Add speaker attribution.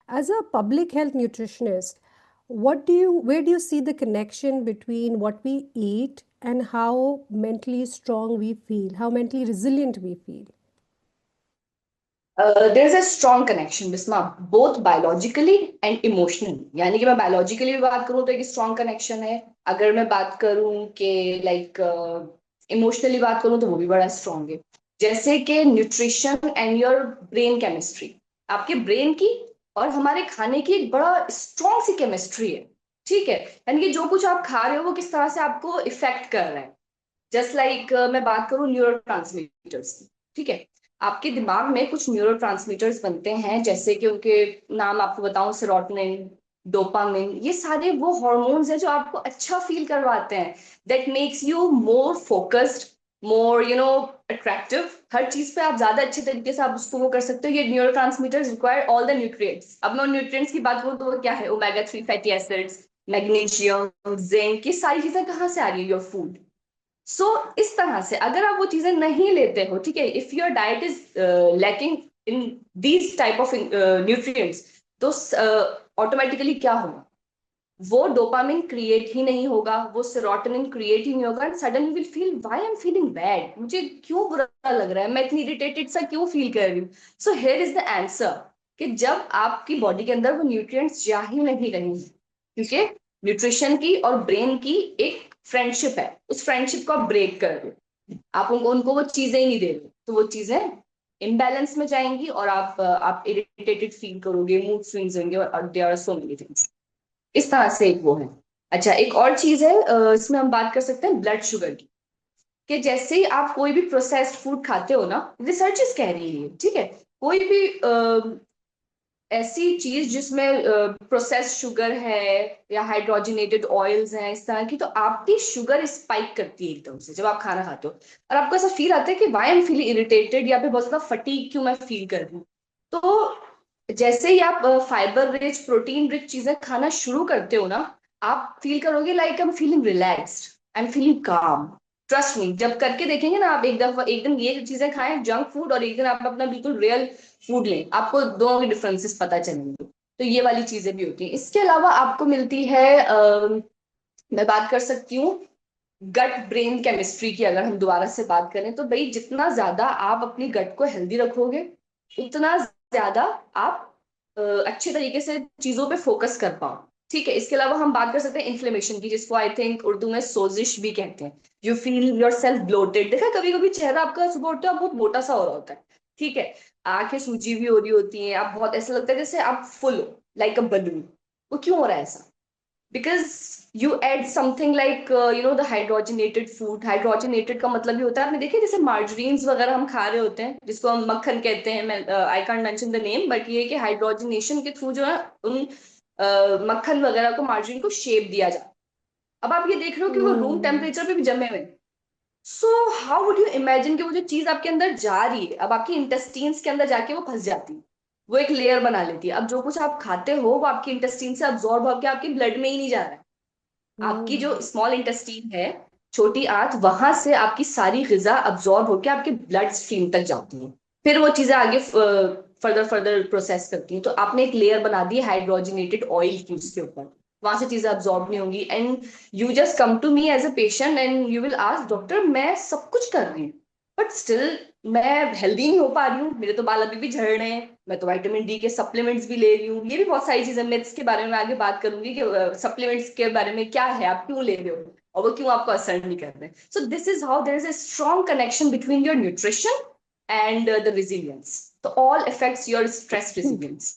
Speaker 1: As a public health nutritionist, where do you see the connection between what we eat and how mentally strong we feel, how mentally resilient we feel?
Speaker 2: there's a strong connection Bisma, both biologically and emotionally. यानी कि मैं biologically भी बात करूँ तो एक strong connection है. अगर मैं बात करूँ कि like emotionally बात करूँ तो वो भी बड़ा strong है. जैसे कि nutrition and your brain chemistry, आपके brain की और हमारे खाने की एक बड़ा strong सी chemistry है. ठीक है, यानी कि जो कुछ आप खा रहे हो वो किस तरह से आपको इफेक्ट कर रहा है. जस्ट लाइक मैं बात करूं न्यूरो ट्रांसमीटर्स की. ठीक है, आपके दिमाग में कुछ न्यूरो ट्रांसमीटर्स बनते हैं, जैसे कि उनके नाम आपको बताऊं, सेरोटोनिन, डोपामिन, ये सारे वो हॉर्मोन्स हैं जो आपको अच्छा फील करवाते हैं. That makes you more focused, more attractive. हर चीज पे आप ज्यादा अच्छे तरीके से आप उसको वो कर सकते हो. ये neuro transmitters require all the nutrients. अब मैं न्यूट्रिएंट्स की बात करूँ तो वो क्या है? Omega 3 fatty acids, magnesium, zinc, ये सारी चीजें कहाँ से आ रही है? Your food. सो इस तरह से अगर आप वो चीजें नहीं लेते हो, ठीक है, if your diet is lacking in these type of nutrients, तो ऑटोमेटिकली क्या होगा? वो डोपामिन क्रिएट ही नहीं होगा, वो सेरोटोनिन क्रिएट ही नहीं होगा, and suddenly will feel why I am feeling bad, मुझे क्यों बुरा लग रहा है, मैं इतनी इरिटेटेड सा क्यों फील कर रही हूँ. So here is the answer, कि जब आपकी बॉडी के अंदर वो न्यूट्रिएंट्स जा ही नहीं रहे हैं, क्योंकि न्यूट्रिशन की और ब्रेन की एक फ्रेंडशिप है, उस फ्रेंडशिप को आप ब्रेक कर दो, आप उनको उनको वो चीजें ही नहीं दे रहे, तो वो चीजें इम्बैलेंस में जाएंगी और आप इरिटेटेड फील करोगे, मूड स्विंग्स होंगे, और there are so many things. इस तरह से एक वो है. अच्छा, एक और चीज है, इसमें हम बात कर सकते हैं ब्लड शुगर की. कि जैसे ही आप कोई भी प्रोसेस्ड फूड खाते हो ना, रिसर्चेस कह रही है, ठीक है, कोई भी ऐसी चीज जिसमें प्रोसेस्ड शुगर है या हाइड्रोजनेटेड ऑयल्स हैं इस तरह की, तो आपकी शुगर स्पाइक करती है एकदम से जब आप खाना खाते हो, और आपको ऐसा फील आता है कि वाई एम फीलिंग इरिटेटेड, या फिर बहुत ज्यादा फटीग क्यों मैं फील कर रही हूँ. तो जैसे ही आप फाइबर रिच, प्रोटीन रिच चीजें खाना शुरू करते हो ना, आप फील करोगे like I am feeling relaxed, I am feeling काम. ट्रस्ट मी, जब करके देखेंगे ना आप, एक दफा एक दिन ये चीजें खाएं जंक फूड, और एक दिन आप अपना बिल्कुल रियल फूड लें, आपको दोनों के डिफरेंसेस पता चलेंगे. तो ये वाली चीजें भी होती हैं. इसके अलावा आपको मिलती है मैं बात कर सकती हूँ गट ब्रेन केमिस्ट्री की. अगर हम दोबारा से बात करें तो भाई, जितना ज्यादा आप अपनी गट को हेल्दी रखोगे, उतना ज्यादा आप अच्छे तरीके से चीजों पे फोकस कर पाओ. ठीक है, इसके अलावा हम बात कर सकते हैं इन्फ्लेमेशन की, जिसको आई थिंक उर्दू में सोजिश भी कहते हैं. You feel your self bloated. देखा कभी कभी चेहरा आपका सुबह उठते हो बहुत मोटा सा हो रहा होता है. ठीक है, आंखें सूजी भी हो रही होती हैं, आप बहुत ऐसा लगता है जैसे आप फुल हो, लाइक अ बलून. वो क्यों हो रहा है ऐसा? because you add something like the hydrogenated food. Hydrogenated का मतलब ये होता है, आपने देखे जैसे मार्जरीन्स वगैरह हम खा रहे होते हैं, जिसको हम मक्खन कहते हैं. मैं I can't mention the name, but ये कि हाइड्रोजनेशन के थ्रू जो है उन मक्खन वगैरह को, मार्जरीन को शेप दिया जाए. अब आप ये देख रहे हो कि वो रूम
Speaker 1: हम्म।
Speaker 2: टेम्परेचर पे भी जमे हुए. So how would you imagine कि वो जो चीज आपके अंदर जा रही है, अब आपकी इंटेस्टीन्स के अंदर जाके वो फंस जाती है, वो एक लेयर बना लेती है. अब जो कुछ आप खाते हो वो आपकी इंटेस्टीन से अब्जॉर्ब होकर आपके ब्लड में ही नहीं जा रहा है. आपकी जो
Speaker 1: हम्म।
Speaker 2: स्मॉल इंटेस्टीन है, छोटी आंत, वहां से आपकी सारी गिजा अब्जॉर्ब होकर आपके ब्लड स्ट्रीम तक जाती है. फिर वो चीजें आगे फर्दर फर्दर प्रोसेस करती हैं. तो आपने एक लेयर बना दी हाइड्रोजनेटेड ऑयल की उसके ऊपर, वहां से चीजें अब्जॉर्ब नहीं होंगी. And you just come to me as a patient and you will ask, doctor मैं सब कुछ कर रही हूँ बट स्टिल मैं हेल्दी नहीं हो पा रही हूँ, मेरे तो बाल अभी भी झड़ रहे हैं, मैं तो विटामिन डी के सप्लीमेंट्स भी ले रही हूँ. ये भी बहुत सारी चीजें, मैं इसके बारे में आगे बात करूंगी कि सप्लीमेंट्स के बारे में क्या है, आप क्यों ले रहे हो और वो क्यों आपको असर नहीं कर रहे. So this is how there is a strong connection between your nutrition and the resilience. So all affects your stress resilience.